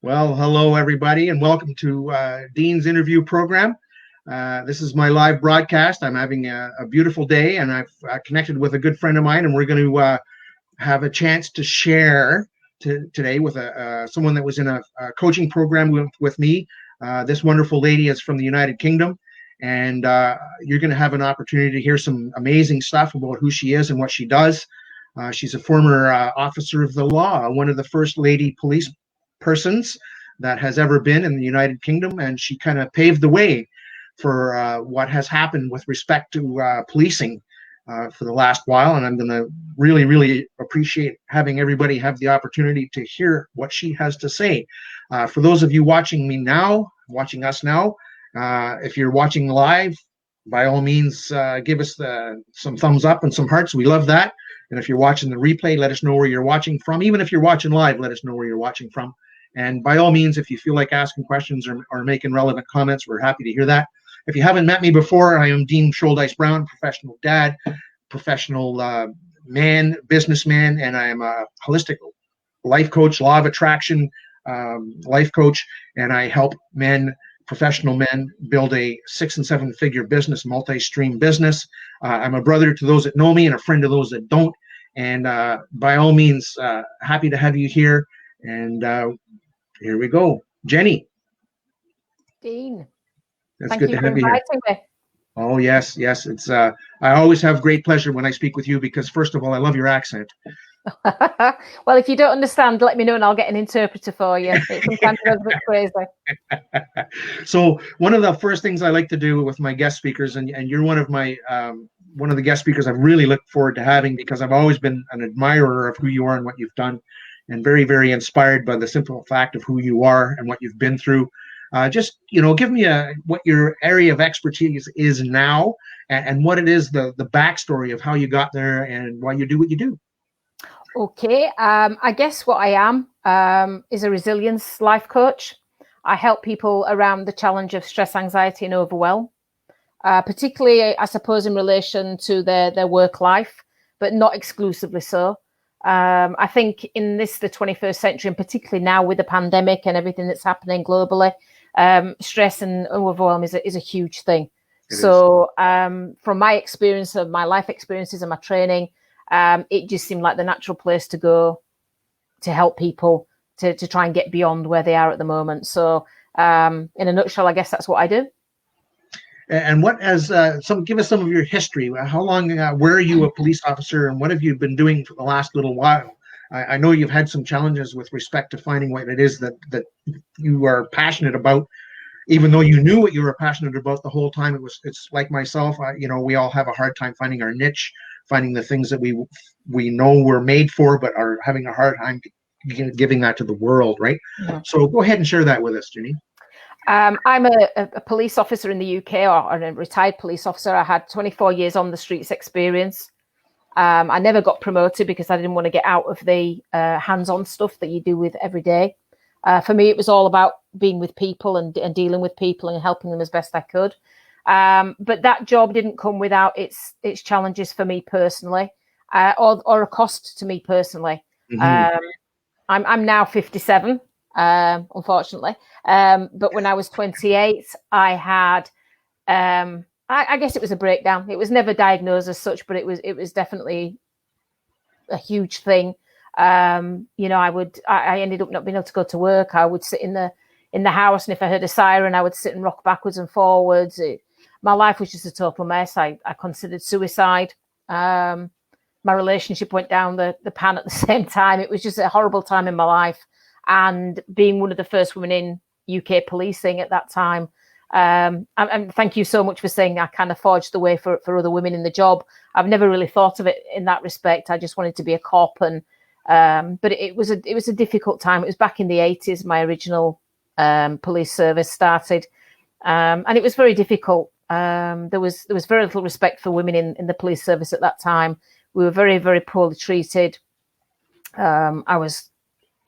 Well, hello, everybody, and welcome to Dean's interview program. This is my live broadcast. I'm having a beautiful day, and I've connected with a good friend of mine, and we're going to have a chance to share today with someone that was in a coaching program with me. This wonderful lady is from the United Kingdom, and you're going to have an opportunity to hear some amazing stuff about who she is and what she does. She's a former officer of the law, one of the first lady police persons that has ever been in the United Kingdom, and she kind of paved the way for what has happened with respect to policing for the last while. And I'm going to really, really appreciate having everybody have the opportunity to hear what she has to say. For those of you watching us now, if you're watching live, by all means, give us some thumbs up and some hearts. We love that. And if you're watching the replay, let us know where you're watching from. Even if you're watching live, let us know where you're watching from. And by all means, if you feel like asking questions or making relevant comments, we're happy to hear that. If you haven't met me before, I am Dean Shouldice Brown, professional dad, professional man, businessman, and I am a holistic life coach, law of attraction life coach, and I help professional men build a 6- and 7-figure business, multi-stream business. I'm a brother to those that know me and a friend to those that don't. And by all means, happy to have you here. And here we go. Jenny. Dean. It's good to have you here. Me. Oh, yes. It's I always have great pleasure when I speak with you because, first of all, I love your accent. Well, if you don't understand, let me know and I'll get an interpreter for you. It sometimes goes a bit crazy. So one of the first things I like to do with my guest speakers, and you're one of the guest speakers I've really looked forward to having because I've always been an admirer of who you are and what you've done, and very, very inspired by the simple fact of who you are and what you've been through. Just, give me what your area of expertise is now and what it is, the backstory of how you got there and why you do what you do. Okay. I guess what I am is a resilience life coach. I help people around the challenge of stress, anxiety, and overwhelm, particularly, I suppose, in relation to their work life, but not exclusively so. I think in the 21st century, and particularly now with the pandemic and everything that's happening globally, stress and overwhelm is a huge thing. From my experience of my life experiences and my training, it just seemed like the natural place to go to help people to try and get beyond where they are at the moment. So in a nutshell, I guess that's what I do. And what give us some of your history. How long, where are you a police officer and what have you been doing for the last little while? I know you've had some challenges with respect to finding what it is that you are passionate about, even though you knew what you were passionate about the whole time. It's like myself, we all have a hard time finding our niche, finding the things that we know we're made for, but are having a hard time giving that to the world, right? Yeah. So go ahead and share that with us, Ginny. I'm a police officer in the UK, or a retired police officer. I had 24 years on the streets experience. I never got promoted because I didn't want to get out of the hands-on stuff that you do with every day. For me, it was all about being with people and dealing with people and helping them as best I could. But that job didn't come without its challenges for me personally, or a cost to me personally. Mm-hmm. I'm now 57, unfortunately. But when I was 28, I had, I guess it was a breakdown. It was never diagnosed as such, but it was definitely a huge thing. I ended up not being able to go to work. I would sit in the house, and if I heard a siren, I would sit and rock backwards and forwards. My life was just a total mess. I considered suicide. My relationship went down the pan at the same time. It was just a horrible time in my life. And being one of the first women in UK policing at that time, and thank you so much for saying I kind of forged the way for other women in the job. I've never really thought of it in that respect. I just wanted to be a cop, but it was a difficult time. It was back in the 80s. My original police service started, and it was very difficult. There was very little respect for women in the police service at that time. We were very, very poorly treated. I was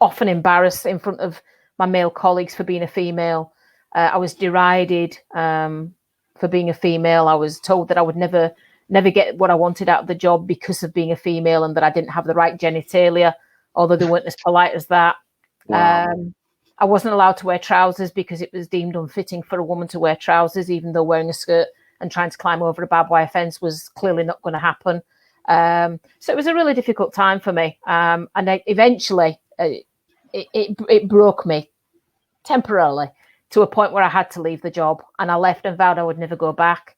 often embarrassed in front of my male colleagues for being a female. I was derided for being a female. I was told that I would never get what I wanted out of the job because of being a female and that I didn't have the right genitalia, although they weren't as polite as that. Wow. I wasn't allowed to wear trousers because it was deemed unfitting for a woman to wear trousers, even though wearing a skirt and trying to climb over a barbed wire fence was clearly not going to happen. So it was a really difficult time for me. And eventually it broke me temporarily to a point where I had to leave the job, and I left and vowed I would never go back.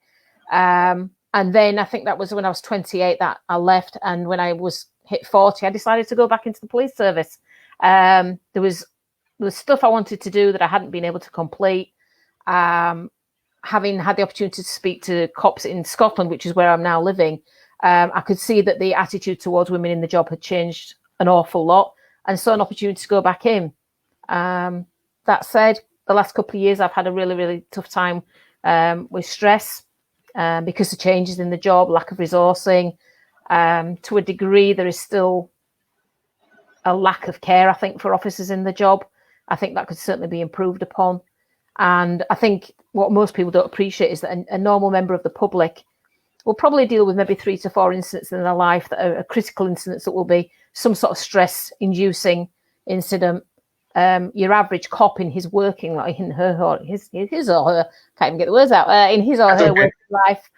And then I think that was when I was 28 that I left. And when I was hit 40, I decided to go back into the police service. There was stuff I wanted to do that I hadn't been able to complete. Having had the opportunity to speak to cops in Scotland, which is where I'm now living, I could see that the attitude towards women in the job had changed an awful lot, and saw an opportunity to go back in. That said, the last couple of years I've had a really, really tough time with stress because of changes in the job, lack of resourcing. To a degree, there is still a lack of care, I think, for officers in the job. I think that could certainly be improved upon. And I think what most people don't appreciate is that a normal member of the public will probably deal with maybe 3 to 4 incidents in their life that are critical incidents that will be some sort of stress-inducing incident. Your average cop in his working life, in his or her, can't even get the words out, in his or her working life,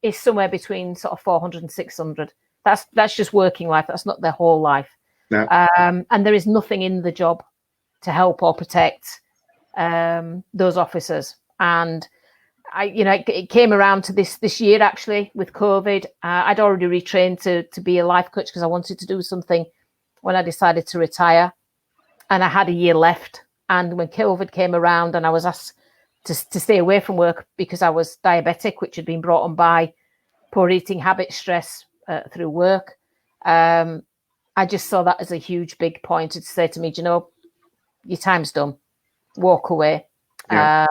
is somewhere between sort of 400 and 600. That's just working life. That's not their whole life. No. And there is nothing in the job to help or protect those officers. And it came around to this year actually with COVID. I'd already retrained to be a life coach because I wanted to do something when I decided to retire. And I had a year left. And when COVID came around and I was asked to stay away from work because I was diabetic, which had been brought on by poor eating habits, stress through work, I just saw that as a huge, big point to say to me, your time's done. Walk away. Yeah.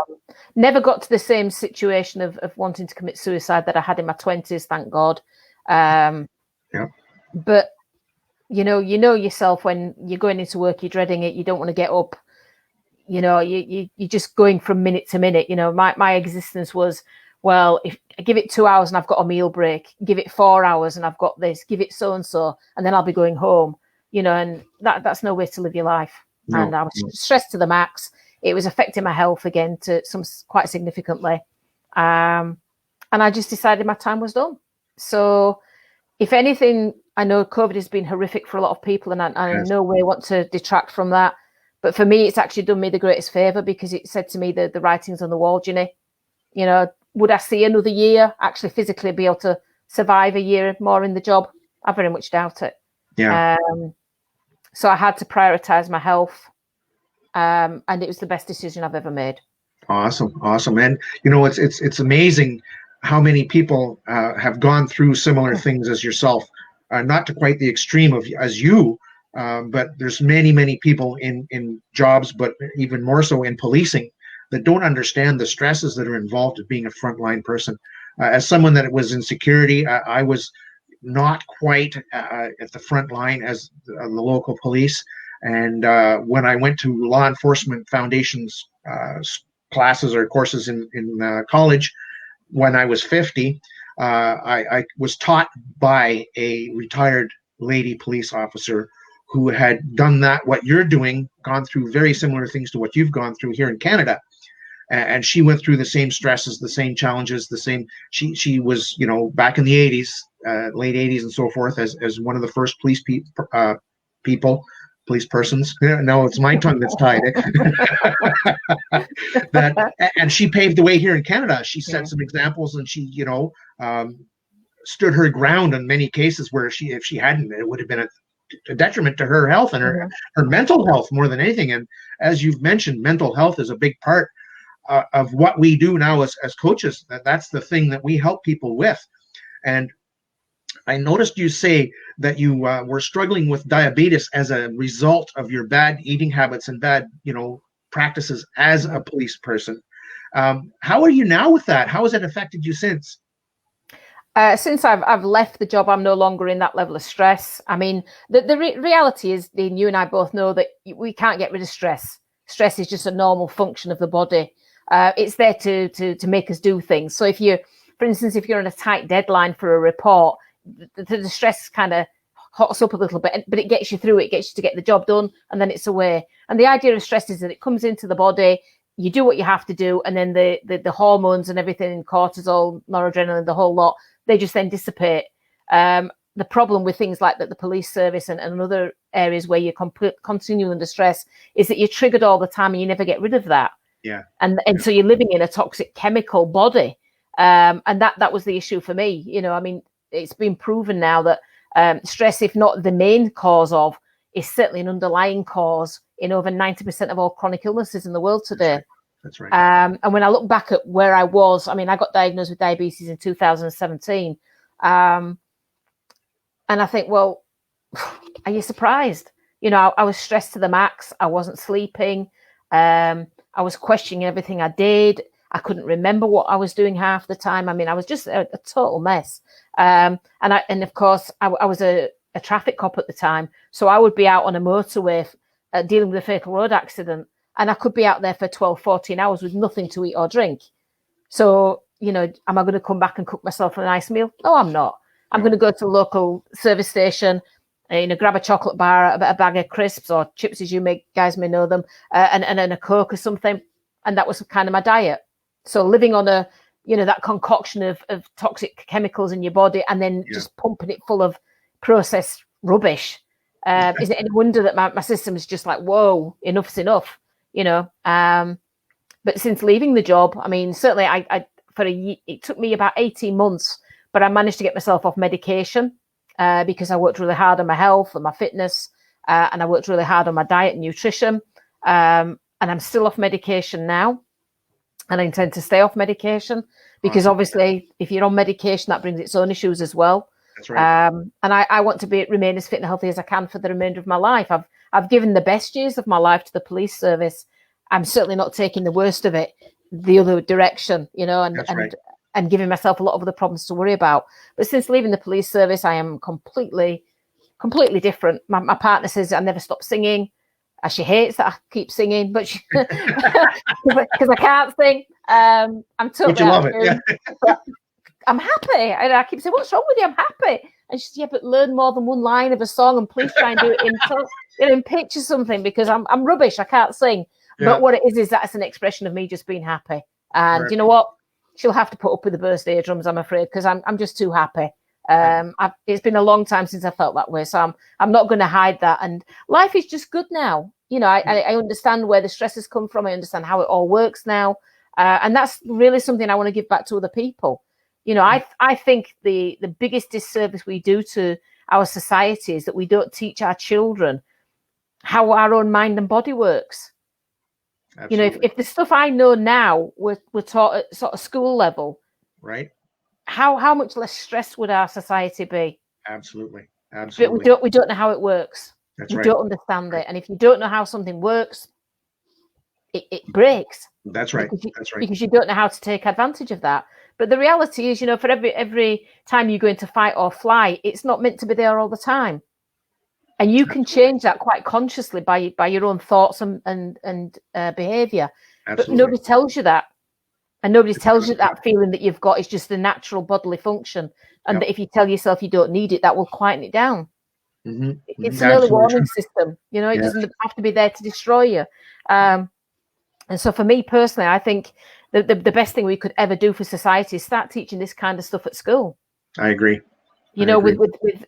Never got to the same situation of wanting to commit suicide that I had in my 20s, thank God. But you know yourself when you're going into work, you're dreading it, you don't want to get up, you're just going from minute to minute. My existence was, well, if I give it 2 hours and I've got a meal break, give it 4 hours and I've got this, give it so and so, and then I'll be going home, and that's no way to live your life. No, and I was stressed to the max. It was affecting my health again to quite significantly. And I just decided my time was done. So if anything, I know COVID has been horrific for a lot of people, and I in no way want to detract from that. But for me, it's actually done me the greatest favour because it said to me the writing's on the wall, Ginny. Would I see another year, actually physically be able to survive a year more in the job? I very much doubt it. Yeah. So I had to prioritise my health. And it was the best decision I've ever made. Awesome. And it's amazing how many people have gone through similar things as yourself, not to quite the extreme of as you, but there's many people in jobs, but even more so in policing, that don't understand the stresses that are involved with being a frontline person. As someone that was in security, I was not quite at the front line as the local police. And when I went to law enforcement foundations classes or courses in college, when I was 50, I was taught by a retired lady police officer who had done what you're doing, gone through very similar things to what you've gone through here in Canada. And she went through the same stresses, the same challenges, the same. She was, back in the 80s, late 80s and so forth, as one of the first police persons. No, it's my tongue that's tied. And she paved the way here in Canada. She set some examples, and she, stood her ground in many cases where if she hadn't, it would have been a detriment to her health and her mental health more than anything. And as you've mentioned, mental health is a big part of what we do now as coaches. That's the thing that we help people with. And I noticed you say that you were struggling with diabetes as a result of your bad eating habits and bad, practices as a police person. How are you now with that? How has it affected you since? Since I've left the job, I'm no longer in that level of stress. I mean, the reality is, Dean, you and I both know that we can't get rid of stress. Stress is just a normal function of the body. It's there to make us do things. So for instance, if you're on a tight deadline for a report, the stress kind of hots up a little bit, but it gets you through it. It gets you to get the job done, and then it's away. And the idea of stress is that it comes into the body, you do what you have to do, and then the hormones and everything, cortisol, noradrenaline, the whole lot, they just then dissipate. The problem with things like that, the police service and other areas where you're continually under stress, is that you're triggered all the time and you never get rid of that. Yeah. And so you're living in a toxic chemical body. And that was the issue for me. You know, I mean, it's been proven now that stress, if not the main cause of, is certainly an underlying cause in over 90% of all chronic illnesses in the world today. That's right. And when I look back at where I was, I mean, I got diagnosed with diabetes in 2017. And I think, well, are you surprised? You know, I was stressed to the max. I wasn't sleeping. I was questioning everything I did. I couldn't remember what I was doing half the time. I mean, I was just a total mess. And of course, I was a traffic cop at the time. So I would be out on a motorway dealing with a fatal road accident. And I could be out there for 12, 14 hours with nothing to eat or drink. So, you know, am I going to come back and cook myself a nice meal? No, I'm not. I'm going to go to the local service station, you know, grab a chocolate bar, a bag of crisps or chips, as you guys may know them, and a Coke or something. And that was kind of my diet. So living on that concoction of toxic chemicals in your body and then just pumping it full of processed rubbish. Is it any wonder that my system is just like, whoa, enough's enough, you know? But since leaving the job, I mean, certainly it took me about 18 months, but I managed to get myself off medication because I worked really hard on my health and my fitness, and I worked really hard on my diet and nutrition. And I'm still off medication now, and I intend to stay off medication because obviously if you're on medication, that brings its own issues as well. That's right. And I want to remain as fit and healthy as I can for the remainder of my life. I've given the best years of my life to the police service. I'm certainly not taking the worst of it the other direction, you know, and giving myself a lot of other problems to worry about. But since leaving the police service, I am completely different. My partner says I never stop singing. She hates that I keep singing, but because I can't sing. I'm totally. But you love it. Yeah. But I'm happy. And I keep saying, "What's wrong with you?" I'm happy. And she says, "Yeah, but learn more than one line of a song, and please try and do it in pitch or something, because I'm rubbish. I can't sing." Yeah. But what it is that's an expression of me just being happy. And you know what? She'll have to put up with the birthday drums, I'm afraid, because I'm just too happy. It's been a long time since I felt that way, so I'm not going to hide that. And life is just good now. You know, I understand where the stresses come from. I understand how it all works now, and that's really something I want to give back to other people. You know, I think the biggest disservice we do to our society is that we don't teach our children how our own mind and body works. Absolutely. You know, if the stuff I know now were taught at sort of school level, right? How much less stressed would our society be? Absolutely. But we don't know how it works. That's we right. don't understand it, and if you don't know how something works, it breaks. That's right. Because you don't know how to take advantage of that. But the reality is, you know, for every time you go into fight or flight, it's not meant to be there all the time. And you can change that quite consciously by your own thoughts and behavior. But nobody tells you that. And nobody tells you that feeling that you've got is just a natural bodily function. And that if you tell yourself you don't need it, that will quieten it down. Mm-hmm. It's an early warning system. You know, it doesn't have to be there to destroy you. And so for me personally, I think the best thing we could ever do for society is start teaching this kind of stuff at school. I agree. You know, with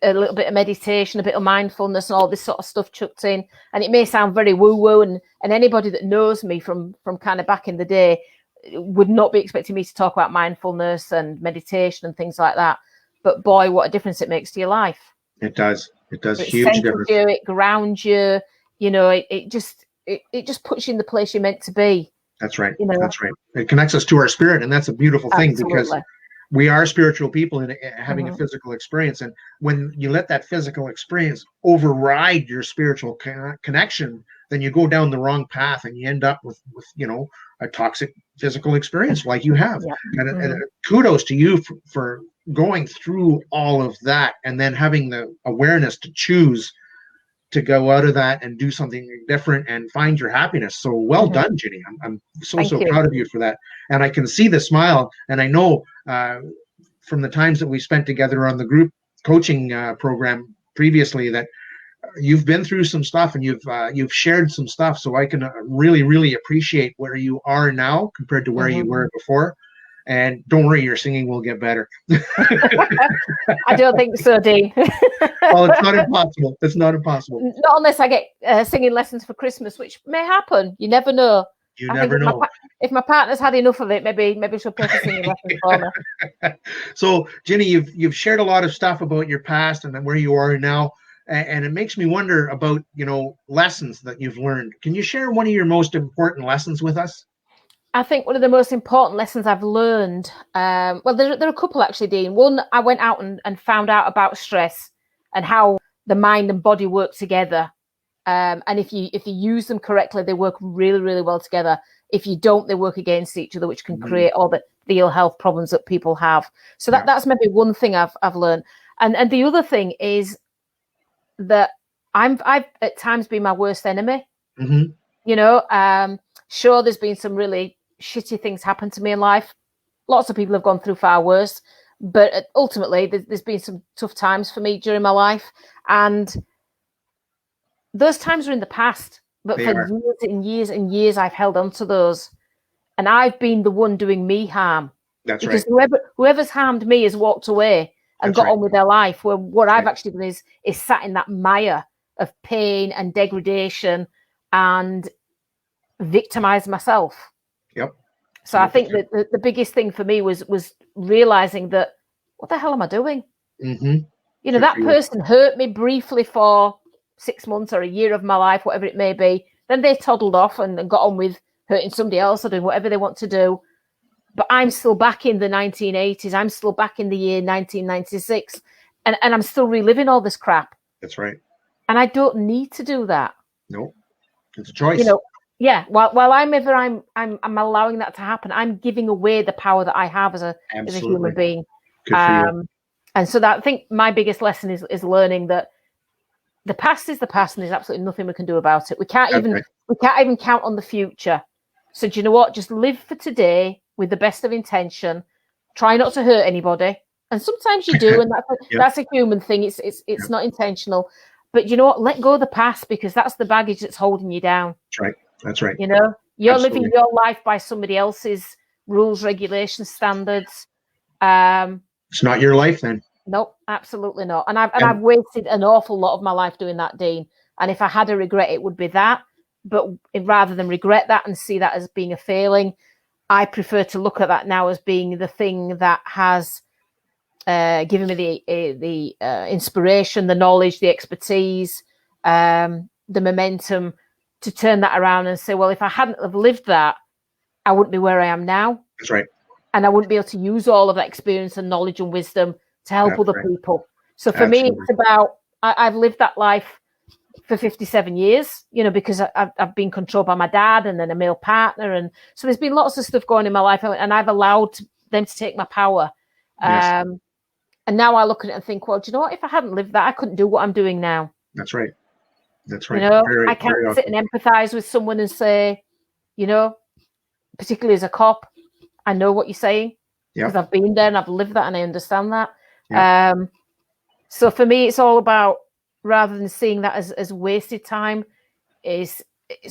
a little bit of meditation, a bit of mindfulness and all this sort of stuff chucked in. And it may sound very woo-woo, and anybody that knows me from kind of back in the day would not be expecting me to talk about mindfulness and meditation and things like that. But boy, what a difference it makes to your life. It does. It does huge difference. It grounds you. You know, it just puts you in the place you're meant to be. That's right. You know? That's right. It connects us to our spirit, and that's a beautiful thing. Absolutely. Because we are spiritual people and having a physical experience. And when you let that physical experience override your spiritual connection, then you go down the wrong path and you end up with you know, a toxic physical experience like you have. Yeah. And kudos to you for going through all of that and then having the awareness to choose to go out of that and do something different and find your happiness. So well done, Ginny. I'm so proud of you for that. And I can see the smile. And I know from the times that we spent together on the group coaching program previously that you've been through some stuff and you've shared some stuff, so I can really, really appreciate where you are now compared to where you were before. And don't worry, your singing will get better. I don't think so, Dean. Well, it's not impossible. It's not impossible. Not unless I get singing lessons for Christmas, which may happen. You never know. You never know. If my partner's had enough of it, maybe she'll pay for singing lessons for me. So, Ginny, you've shared a lot of stuff about your past and where you are now, and it makes me wonder about, lessons that you've learned. Can you share one of your most important lessons with us? I think one of the most important lessons I've learned, well, there are a couple actually, Dean. One, I went out and found out about stress and how the mind and body work together. And if you use them correctly, they work really, really well together. If you don't, they work against each other, which can create all the ill health problems that people have. So that's maybe one thing I've learned. And the other thing is that I've at times been my worst enemy. Sure, there's been some really shitty things happen to me in life. Lots of people have gone through far worse, but ultimately there's been some tough times for me during my life, and those times are in the past. But for years and years and years, I've held on to those, and I've been the one doing me harm. That's because right. Whoever's harmed me has walked away and got on with their life. Where what I've actually done is sat in that mire of pain and degradation and victimized myself. Yep. So I think that the biggest thing for me was realizing that, what the hell am I doing? That person hurt me briefly for 6 months or a year of my life, whatever it may be. Then they toddled off and got on with hurting somebody else or doing whatever they want to do. But I'm still back in the 1980s. I'm still back in the year 1996. And I'm still reliving all this crap. That's right. And I don't need to do that. No, it's a choice. Yeah, while I'm allowing that to happen, I'm giving away the power that I have as a human being. Good for you. And so that I think my biggest lesson is learning that the past is the past, and there's absolutely nothing we can do about it. We can't even count on the future. So do you know what? Just live for today with the best of intention. Try not to hurt anybody, and sometimes you do, and that's a human thing. It's not intentional. But you know what? Let go of the past, because that's the baggage that's holding you down. That's right. That's right. You're living your life by somebody else's rules, regulations, standards. It's not your life then. Nope, absolutely not. And I've wasted an awful lot of my life doing that, Dean. And if I had a regret, it would be that. But rather than regret that and see that as being a failing, I prefer to look at that now as being the thing that has given me the inspiration, the knowledge, the expertise, the momentum to turn that around and say, well, if I hadn't have lived that, I wouldn't be where I am now. That's right. And I wouldn't be able to use all of that experience and knowledge and wisdom to help other people. So for me, it's about, I've lived that life for 57 years, because I've been controlled by my dad and then a male partner. And so there's been lots of stuff going in my life, and I've allowed them to take my power. Yes. And now I look at it and think, well, do you know what? If I hadn't lived that, I couldn't do what I'm doing now. That's right. That's right. I can't sit and empathize with someone and say, particularly as a cop, I know what you're saying because I've been there and I've lived that and I understand that. Yeah. So for me, it's all about, rather than seeing that as wasted time, it's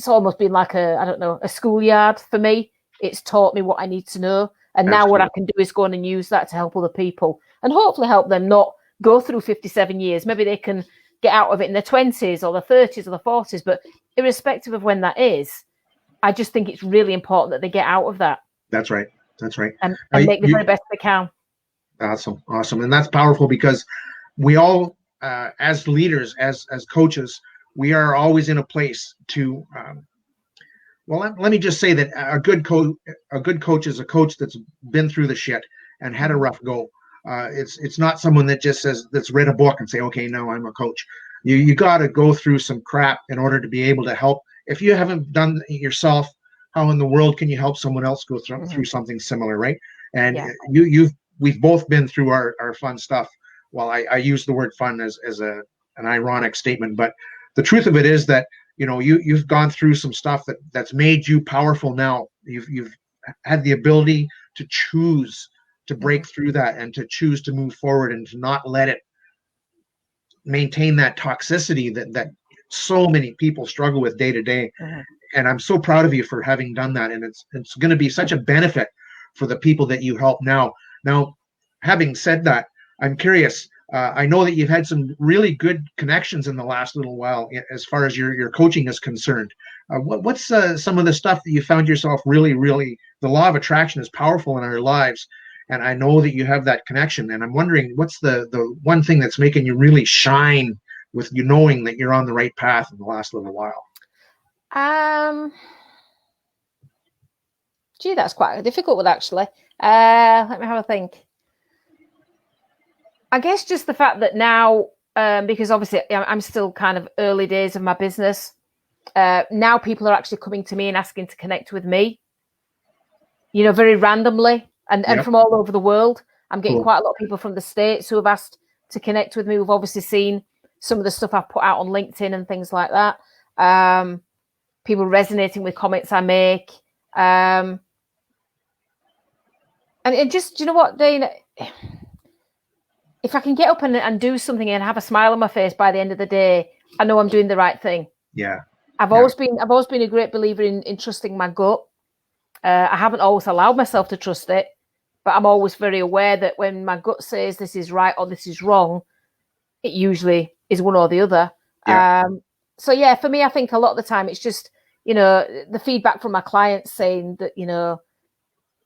almost been like a schoolyard for me. It's taught me what I need to know. And now what I can do is go on and use that to help other people and hopefully help them not go through 57 years. Maybe they can get out of it in their 20s or the 30s or the 40s. But irrespective of when that is, I just think it's really important that they get out of that. That's right. That's right. And make the very best they can. Awesome. Awesome. And that's powerful, because we all, as leaders, as coaches, we are always in a place to, let me just say that a good coach is a coach that's been through the shit and had a rough go. It's not someone that just that's read a book and say, okay, now I'm a coach. You got to go through some crap in order to be able to help. If you haven't done it yourself, how in the world can you help someone else go through something similar, right? And we've both been through our fun stuff. Well, I use the word fun as an ironic statement, but the truth of it is that you've gone through some stuff that's made you powerful now. You've had the ability to choose to break through that and to choose to move forward and to not let it maintain that toxicity that so many people struggle with day to day. And I'm so proud of you for having done that. And it's going to be such a benefit for the people that you help now. Now, having said that, I'm curious. I know that you've had some really good connections in the last little while as far as your coaching is concerned. What's some of the stuff that you found yourself really, the law of attraction is powerful in our lives. And I know that you have that connection. And I'm wondering, what's the one thing that's making you really shine with you knowing that you're on the right path in the last little while? Gee, that's quite a difficult one, actually. Let me have a think. I guess just the fact that now, because obviously I'm still kind of early days of my business, now people are actually coming to me and asking to connect with me, very randomly and from all over the world. I'm getting quite a lot of people from the States who have asked to connect with me. We've obviously seen some of the stuff I've put out on LinkedIn and things like that. People resonating with comments I make. And it just, you know what, Dane? If I can get up and do something and have a smile on my face by the end of the day, I know I'm doing the right thing. Yeah. I've always been a great believer in trusting my gut. I haven't always allowed myself to trust it, but I'm always very aware that when my gut says this is right or this is wrong, it usually is one or the other. Yeah. So yeah, for me, I think a lot of the time it's just, the feedback from my clients saying that,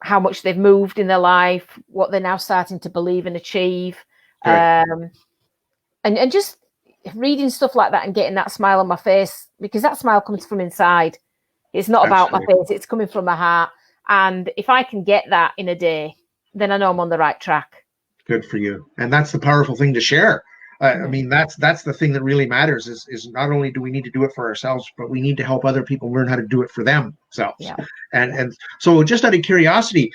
how much they've moved in their life, what they're now starting to believe and achieve. Right. And just reading stuff like that and getting that smile on my face, because that smile comes from inside. It's not about my face, it's coming from my heart. And if I can get that in a day, then I know I'm on the right track. Good for you. And that's the powerful thing to share. I mean, that's the thing that really matters is not only do we need to do it for ourselves, but we need to help other people learn how to do it for themselves. Yeah. And so just out of curiosity,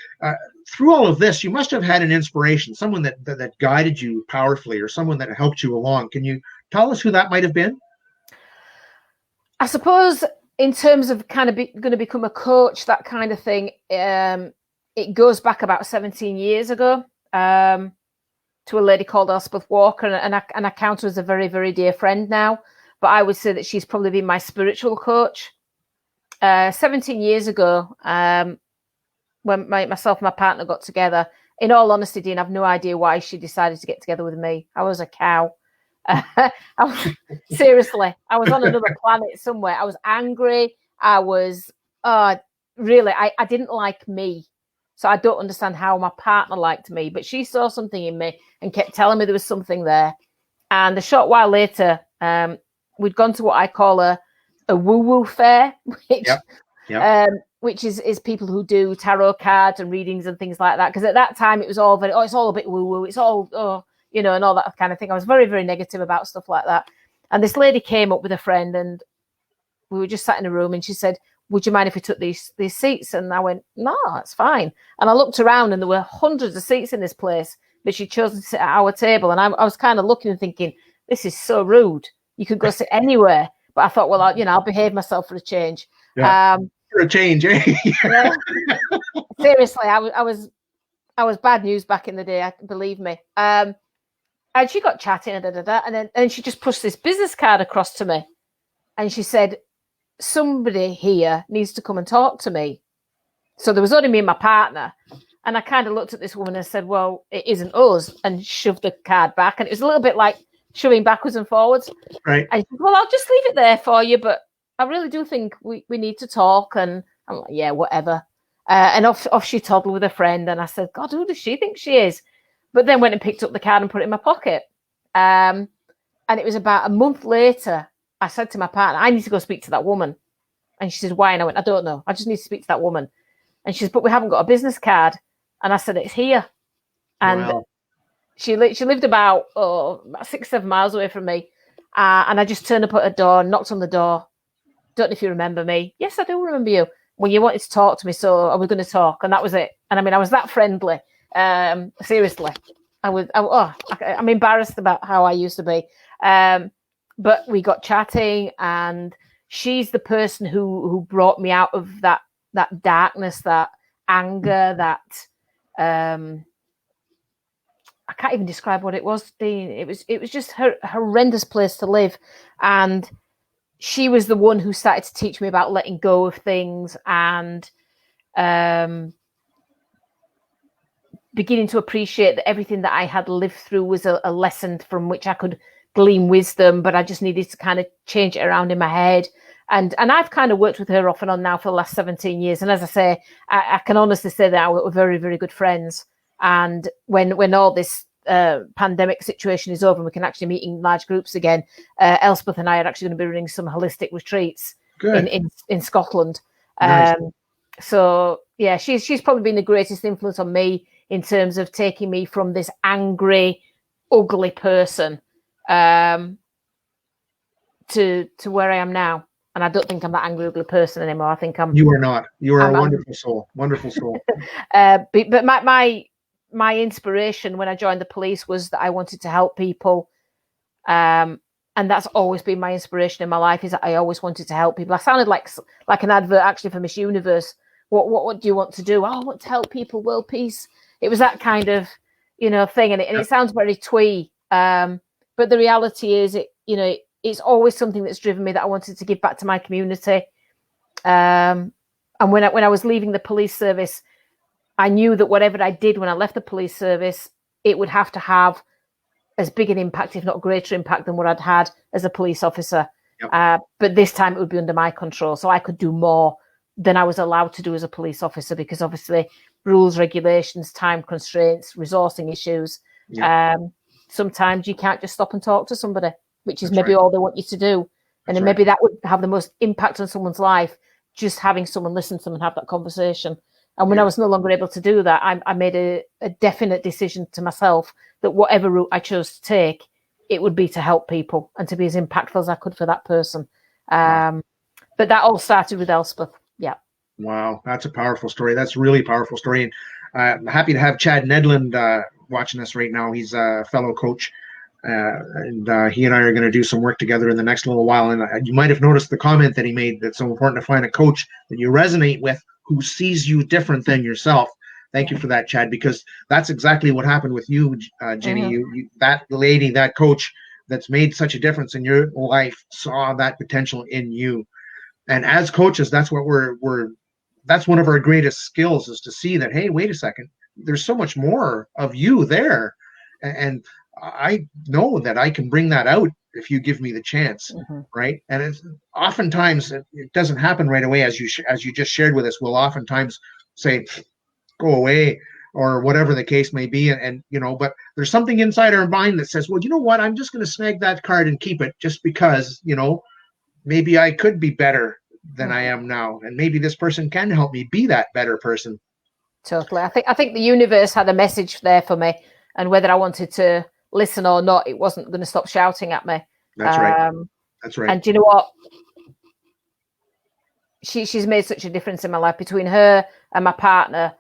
through all of this, you must have had an inspiration, someone that guided you powerfully or someone that helped you along. Can you tell us who that might have been? I suppose in terms of kind of going to become a coach, that kind of thing, it goes back about 17 years ago. To a lady called Elspeth Walker, and I count her as a very, very dear friend now. But I would say that she's probably been my spiritual coach. 17 years ago, when myself and my partner got together, in all honesty, Dean, I've no idea why she decided to get together with me. I was a cow. Seriously, I was on another planet somewhere. I was angry. I was, really, I didn't like me. So I don't understand how my partner liked me, but she saw something in me and kept telling me there was something there. And a short while later, we'd gone to what I call a woo-woo fair, which is people who do tarot cards and readings and things like that. Because at that time, it was all very, it's all a bit woo-woo. It's all, and all that kind of thing. I was very, very negative about stuff like that. And this lady came up with a friend and we were just sat in a room and she said, would you mind if we took these seats? And I went, no, that's fine. And I looked around and there were hundreds of seats in this place, but she'd chosen to sit at our table. And I was kind of looking and thinking, this is so rude. You could go sit anywhere. But I thought, well, I'll behave myself for a change. Yeah. For a change, eh? Yeah. Seriously, I was bad news back in the day, believe me. And she got chatting, and then she just pushed this business card across to me. And she said, somebody here needs to come and talk to me. So there was only me and my partner. And I kind of looked at this woman and said, well, it isn't us, and shoved the card back. And it was a little bit like shoving backwards and forwards. Right. I said, well, I'll just leave it there for you, but I really do think we need to talk. And I'm like, yeah, whatever. And off she toddled with a friend. And I said, God, who does she think she is? But then went and picked up the card and put it in my pocket. And it was about a month later, I said to my partner, I need to go speak to that woman. And she said, why? And I went, I don't know. I just need to speak to that woman. And she said, but we haven't got a business card. And I said, it's here. And wow. She lived about 6-7 miles away from me. And I just turned up at her door, knocked on the door. Don't know if you remember me. Yes, I do remember you. Well, you wanted to talk to me, so I was going to talk. And that was it. And I mean, I was that friendly. Seriously. I'm embarrassed about how I used to be. But we got chatting, and she's the person who brought me out of that darkness, that anger, that I can't even describe what it was, Dean. It was just a horrendous place to live. And she was the one who started to teach me about letting go of things and beginning to appreciate that everything that I had lived through was a lesson from which I could glean wisdom, but I just needed to kind of change it around in my head. And I've kind of worked with her off and on now for the last 17 years. And as I say, I can honestly say that we're very, very good friends. And when all this pandemic situation is over and we can actually meet in large groups again, Elspeth and I are actually going to be running some holistic retreats in Scotland. Nice. So yeah, she's probably been the greatest influence on me in terms of taking me from this angry, ugly person to where I am now. And I don't think I'm that angry, ugly person anymore. I think I'm. You are not. You are a wonderful soul. Wonderful soul. But my inspiration when I joined the police was that I wanted to help people. And that's always been my inspiration in my life, is that I always wanted to help people. I sounded like an advert actually for Miss Universe. What do you want to do? Oh, I want to help people, world peace. It was that kind of, thing. And it sounds very twee. But the reality is it's always something that's driven me, that I wanted to give back to my community. And when I was leaving the police service, I knew that whatever I did when I left the police service, it would have to have as big an impact, if not greater impact, than what I'd had as a police officer. Yep. But this time it would be under my control, so I could do more than I was allowed to do as a police officer, because obviously rules, regulations, time constraints, resourcing issues. Yep. Sometimes you can't just stop and talk to somebody, which is maybe all they want you to do. And then maybe that would have the most impact on someone's life, just having someone listen to them and have that conversation. And when I was no longer able to do that, I made a definite decision to myself that whatever route I chose to take, it would be to help people and to be as impactful as I could for that person. But that all started with Elspeth. Yeah. Wow. That's a powerful story. That's a really powerful story. And I'm happy to have Chad Nedland watching us right now. He's a fellow coach. And he and I are going to do some work together in the next little while. And you might have noticed the comment that he made, that's so important to find a coach that you resonate with, who sees you different than yourself. Thank you for that, Chad, because that's exactly what happened with you, Ginny. You that lady, that coach that's made such a difference in your life, saw that potential in you. And as coaches, that's what that's one of our greatest skills, is to see that, hey, wait a second, there's so much more of you there. And I know that I can bring that out if you give me the chance, right? And it's oftentimes it doesn't happen right away, as you just shared with us. We'll oftentimes say, "Go away," or whatever the case may be, and but there's something inside our mind that says, "Well, you know what? I'm just going to snag that card and keep it, just because maybe I could be better than I am now, and maybe this person can help me be that better person." Totally. I think the universe had a message there for me, and whether I wanted to listen or not, it wasn't going to stop shouting at me. That's right. That's right. And do you know what? She's made such a difference in my life. Between her and my partner,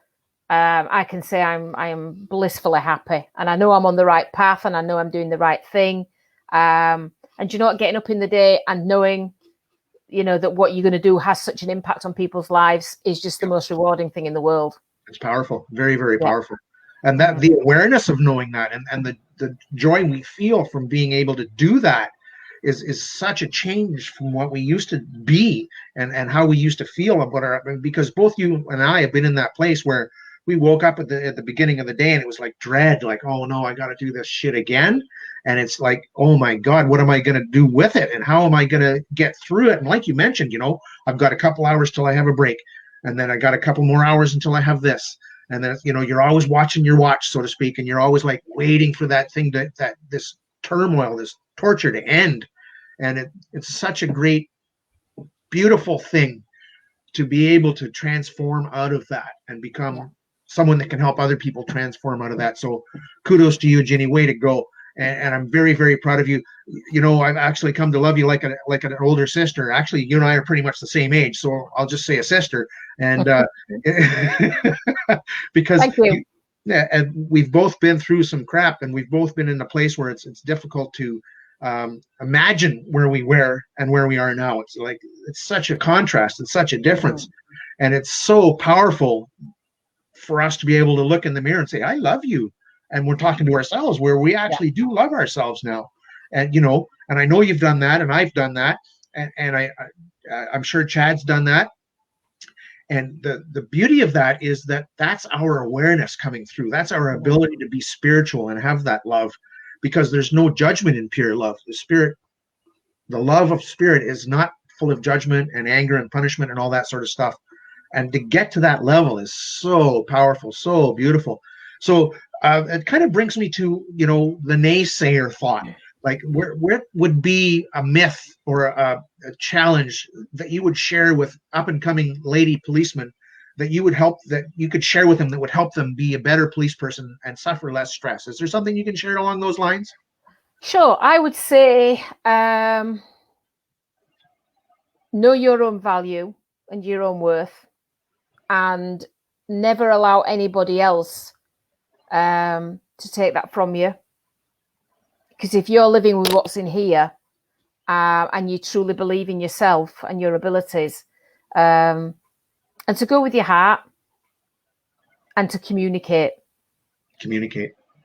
I can say I am blissfully happy, and I know I'm on the right path, and I know I'm doing the right thing. And do you know what? Getting up in the day and knowing, that what you're going to do has such an impact on people's lives is just the most rewarding thing in the world. It's powerful. Very, very powerful. And that the awareness of knowing that and the joy we feel from being able to do that is such a change from what we used to be and how we used to feel about because both you and I have been in that place where we woke up at the beginning of the day and it was like dread, like, oh no, I got to do this shit again. And it's like, oh my God, what am I going to do with it? And how am I going to get through it? And like you mentioned, I've got a couple hours till I have a break. And then I got a couple more hours until I have this. And then, you're always watching your watch, so to speak, and you're always like waiting for that thing that this turmoil, this torture to end. And it's such a great, beautiful thing to be able to transform out of that and become someone that can help other people transform out of that. So kudos to you, Ginny. Way to go. And I'm very, very proud of you. I've actually come to love you like an older sister. Actually, you and I are pretty much the same age, so I'll just say a sister. And because and we've both been through some crap, and we've both been in a place where it's difficult to imagine where we were and where we are now. It's like it's such a contrast. It's such a difference, and it's so powerful for us to be able to look in the mirror and say, "I love you." and we're talking to ourselves, where we actually do love ourselves now. And, and I know you've done that, and I've done that. And I'm sure Chad's done that. And the beauty of that is that's our awareness coming through. That's our ability to be spiritual and have that love, because there's no judgment in pure love. The love of spirit is not full of judgment and anger and punishment and all that sort of stuff. And to get to that level is so powerful, so beautiful. So it kind of brings me to, the naysayer thought. Like, where would be a myth or a challenge that you would share with up and coming lady policemen that you could share with them that would help them be a better police person and suffer less stress? Is there something you can share along those lines? Sure. I would say know your own value and your own worth, and never allow anybody else to take that from you. Because if you're living with what's in here and you truly believe in yourself and your abilities, and to go with your heart and to communicate.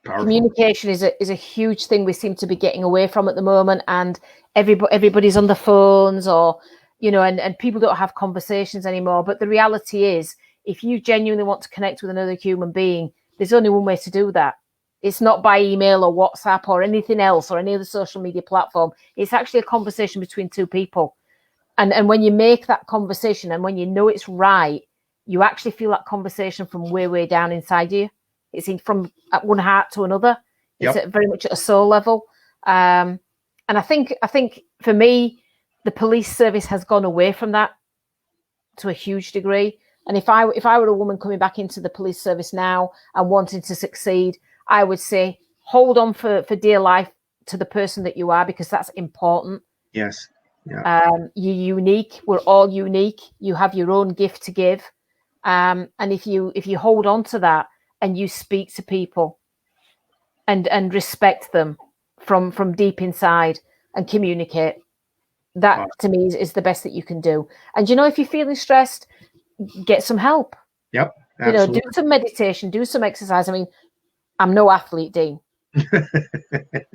Powerful. Communication is a huge thing we seem to be getting away from at the moment, and everybody's on the phones, or and people don't have conversations anymore. But the reality is, if you genuinely want to connect with another human being, there's only one way to do that. It's not by email or WhatsApp or anything else or any other social media platform. It's actually a conversation between two people. And when you make that conversation, and when you know it's right, you actually feel that conversation from way down inside you. It's from one heart to another. It's very much at a soul level. And I think for me, the police service has gone away from that to a huge degree. And if I were a woman coming back into the police service now and wanting to succeed, I would say hold on for dear life to the person that you are, because that's important. Yes. Yeah. You're unique. We're all unique. You have your own gift to give. And if you hold on to that and you speak to people and respect them from deep inside and communicate, that to me is the best that you can do. And if you're feeling stressed, get some help. Yep. Absolutely. Do some meditation, do some exercise. I mean, I'm no athlete, Dean.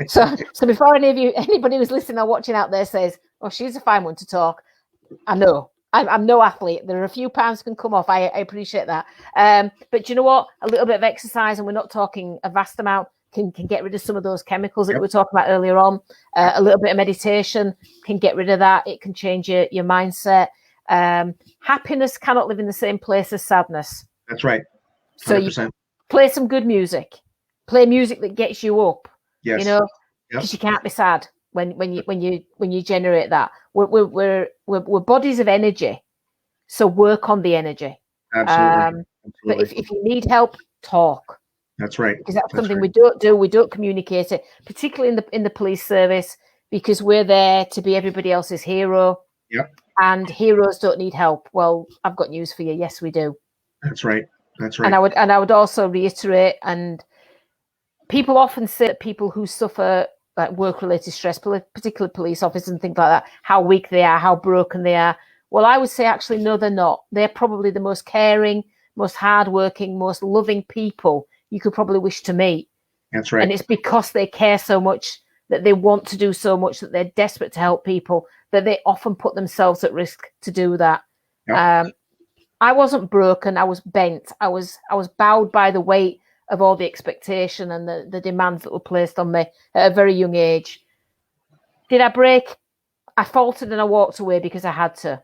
so before anybody who's listening or watching out there says, "Oh, she's a fine one to talk," I know I'm no athlete. There are a few pounds can come off. I appreciate that. But you know what? A little bit of exercise, and we're not talking a vast amount, can get rid of some of those chemicals that we were talking about earlier on. A little bit of meditation can get rid of that. It can change your mindset. Happiness cannot live in the same place as sadness. That's right. 100%. So you play some good music. Play music that gets you up. Yes. Because you can't be sad when you generate that. We're bodies of energy, so work on the energy. Absolutely. But if you need help, talk. That's right. Because that's something we don't do. We don't communicate it, particularly in the police service, because we're there to be everybody else's hero. Yep. And heroes don't need help. Well, I've got news for you. Yes, we do. That's right. That's right. And I would also reiterate, and people often say that people who suffer like work-related stress, particularly police officers and things like that, how weak they are, how broken they are. Well, I would say actually, no, they're not. They're probably the most caring, most hardworking, most loving people you could probably wish to meet. That's right. And it's because they care so much, that they want to do so much, that they're desperate to help people, that they often put themselves at risk to do that. Yep. I wasn't broken. I was bent. I was bowed by the weight of all the expectation and the demands that were placed on me at a very young age. Did I break? I faltered and I walked away because I had to.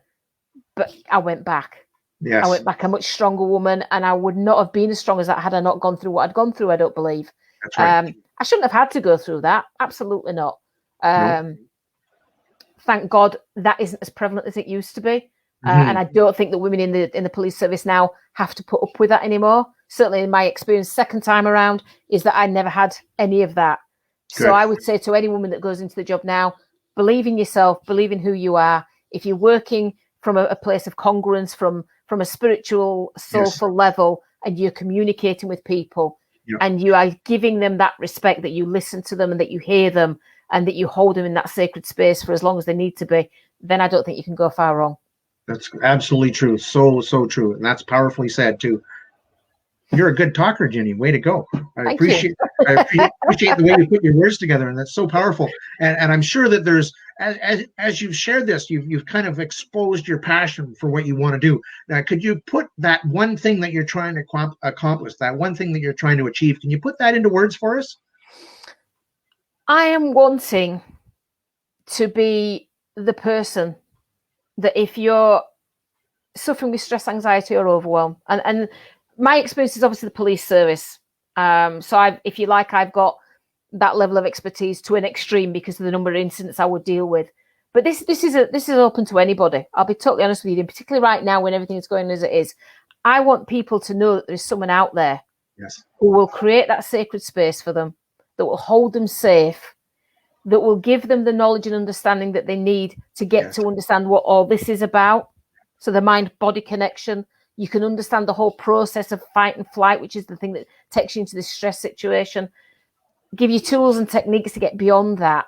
But I went back. Yes. I went back a much stronger woman, and I would not have been as strong as that had I not gone through what I'd gone through, I don't believe. That's right. I shouldn't have had to go through that. Absolutely not. No. Thank God that isn't as prevalent as it used to be. And I don't think that women in the police service now have to put up with that anymore. Certainly in my experience, second time around, is that I never had any of that. Good. So I would say to any woman that goes into the job now, believe in yourself, believe in who you are. If you're working from a place of congruence, from a spiritual, soulful level, and you're communicating with people, and you are giving them that respect, that you listen to them and that you hear them and that you hold them in that sacred space for as long as they need to be, then I don't think you can go far wrong. That's absolutely true. So true. And that's powerfully said too. You're a good talker, Ginny. Way to go. I Thank you. appreciate the way you put your words together, and that's so powerful. And I'm sure that there's, as you've shared this, you've kind of exposed your passion for what you want to do. Now, could you put that one thing that you're trying to accomplish, that one thing that you're trying to achieve, can you put that into words for us? I am wanting to be the person that if you're suffering with stress, anxiety, or overwhelm, and my experience is obviously the police service. So if you like, I've got that level of expertise to an extreme because of the number of incidents I would deal with. But this is open to anybody. I'll be totally honest with you, and particularly right now when everything is going as it is. I want people to know that there's someone out there who will create that sacred space for them, that will hold them safe, that will give them the knowledge and understanding that they need to get to understand what all this is about. So the mind-body connection, you can understand the whole process of fight and flight, which is the thing that takes you into this stress situation. Give you tools and techniques to get beyond that.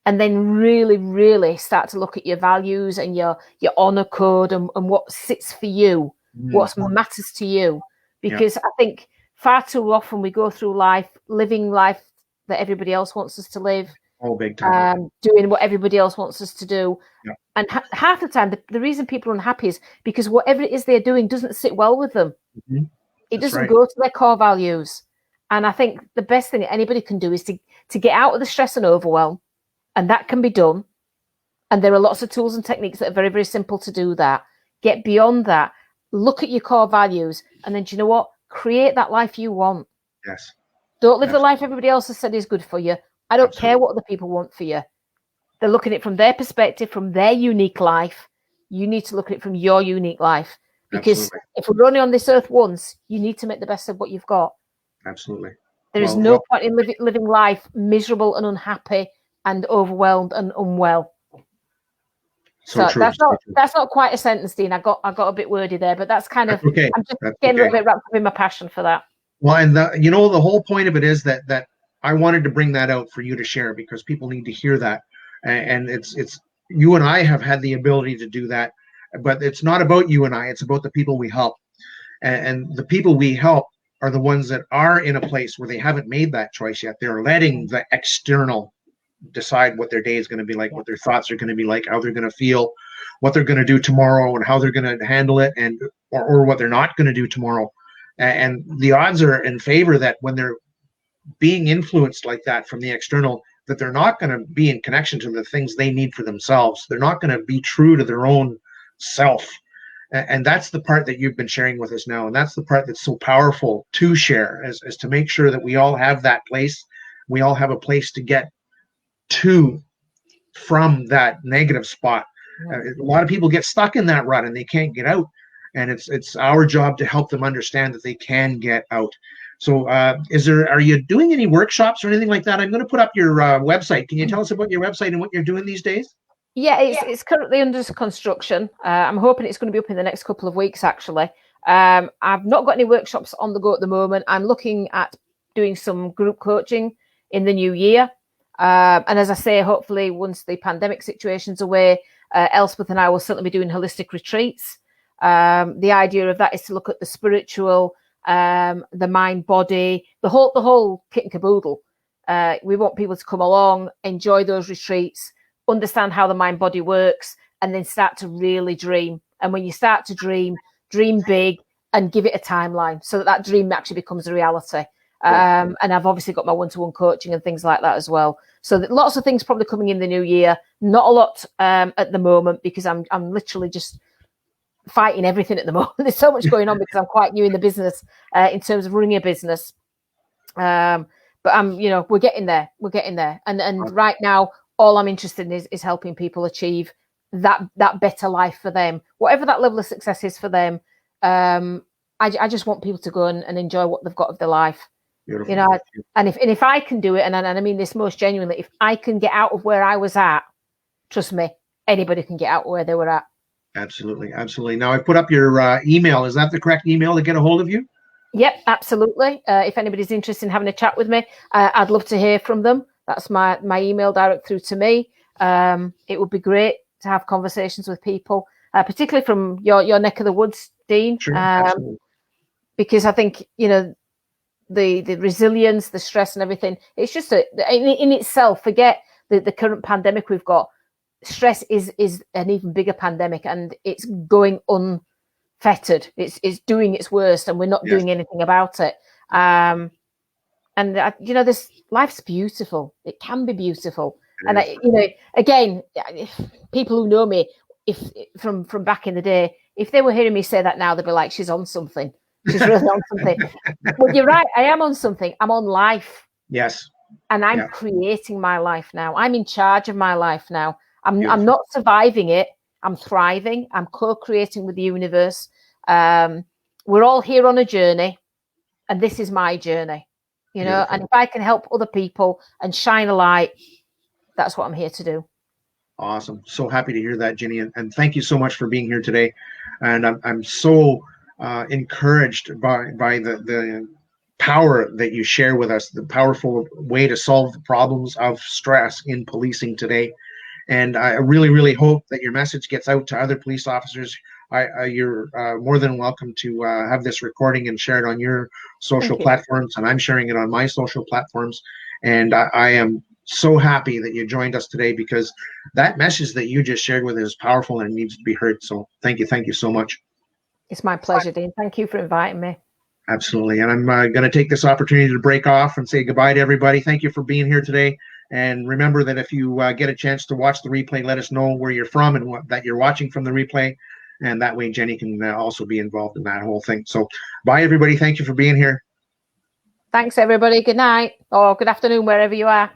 And then really, really start to look at your values and your honor code and what sits for you, what matters to you. Because I think far too often we go through life, living life that everybody else wants us to live. Oh, big time. Doing what everybody else wants us to do. Yeah. And half the time, the reason people are unhappy is because whatever it is they're doing doesn't sit well with them. Mm-hmm. It doesn't go to their core values. And I think the best thing that anybody can do is to get out of the stress and overwhelm. And that can be done. And there are lots of tools and techniques that are very, very simple to do that. Get beyond that. Look at your core values. And then, do you know what? Create that life you want. Yes. Don't live the life everybody else has said is good for you. I don't care what other people want for you. They're looking at it from their perspective, from their unique life. You need to look at it from your unique life. Because if we're only on this earth once, you need to make the best of what you've got. Absolutely. There is no point in living life miserable and unhappy and overwhelmed and unwell. So that's not quite a sentence, Dean. I got a bit wordy there, but that's kind of okay. I'm just getting a little bit wrapped up in my passion for that. Well, and the whole point of it is that I wanted to bring that out for you to share because people need to hear that. And it's you and I have had the ability to do that, but it's not about you and I, it's about the people we help. And the people we help are the ones that are in a place where they haven't made that choice yet. They're letting the external decide what their day is going to be like, what their thoughts are going to be like, how they're going to feel, what they're going to do tomorrow and how they're going to handle it, and or what they're not going to do tomorrow. And the odds are in favor that when they're being influenced like that from the external, that they're not going to be in connection to the things they need for themselves. They're not going to be true to their own self. And that's the part that you've been sharing with us now. And that's the part that's so powerful to share, is to make sure that we all have that place. We all have a place to get to from that negative spot. A lot of people get stuck in that rut and they can't get out. And it's our job to help them understand that they can get out. So are you doing any workshops or anything like that? I'm going to put up your website. Can you tell us about your website and what you're doing these days? Yeah, it's currently under construction. I'm hoping it's going to be up in the next couple of weeks, actually. I've not got any workshops on the go at the moment. I'm looking at doing some group coaching in the new year. And as I say, hopefully once the pandemic situation's away, Elspeth and I will certainly be doing holistic retreats. The idea of that is to look at the spiritual, the mind, body, the whole kit and caboodle. We want people to come along, enjoy those retreats, understand how the mind body works, and then start to really dream. And when you start to dream big and give it a timeline so that dream actually becomes a reality. And I've obviously got my one-to-one coaching and things like that as well. So lots of things probably coming in the new year. Not a lot at the moment because I'm literally just fighting everything at the moment. There's so much going on because I'm quite new in the business in terms of running a business. But we're getting there. And right now, all I'm interested in is helping people achieve that better life for them, whatever that level of success is for them. I just want people to go and enjoy what they've got of their life. Beautiful. And if I can do it, and I mean this most genuinely, if I can get out of where I was at, trust me, anybody can get out where they were at. Absolutely. Now I've put up your email. Is that the correct email to get a hold of you? Yep, absolutely. If anybody's interested in having a chat with me, I'd love to hear from them. That's my email direct through to me. It would be great to have conversations with people, particularly from your neck of the woods, Dean. Sure, absolutely. because I think, the resilience, the stress and everything, it's just in itself, forget the current pandemic we've got. Stress is an even bigger pandemic, and it's going unfettered. It's doing its worst, and we're not doing anything about it. This life's beautiful. It can be beautiful. And again, people who know me, if from back in the day, if they were hearing me say that now, they'd be like, "She's on something. She's really on something." But you're right. I am on something. I'm on life. Yes. And I'm creating my life now. I'm in charge of my life now. I'm not surviving it. I'm thriving. I'm co-creating with the universe. We're all here on a journey, and this is my journey. And if I can help other people and shine a light, that's what I'm here to do. Awesome. So happy to hear that, Ginny. And thank you so much for being here today. And I'm so encouraged by the power that you share with us, the powerful way to solve the problems of stress in policing today. And I really, really hope that your message gets out to other police officers. You're more than welcome to have this recording and share it on your social platforms, and I'm sharing it on my social platforms. And I am so happy that you joined us today, because that message that you just shared with us is powerful and needs to be heard. So thank you so much. It's my pleasure, Dean. Thank you for inviting me. Absolutely. And I'm going to take this opportunity to break off and say goodbye to everybody. Thank you for being here today. And remember that if you get a chance to watch the replay, let us know where you're from and that you're watching from the replay. And that way Jenny can also be involved in that whole thing. So bye, everybody. Thank you for being here. Thanks, everybody. Good night or good afternoon, wherever you are.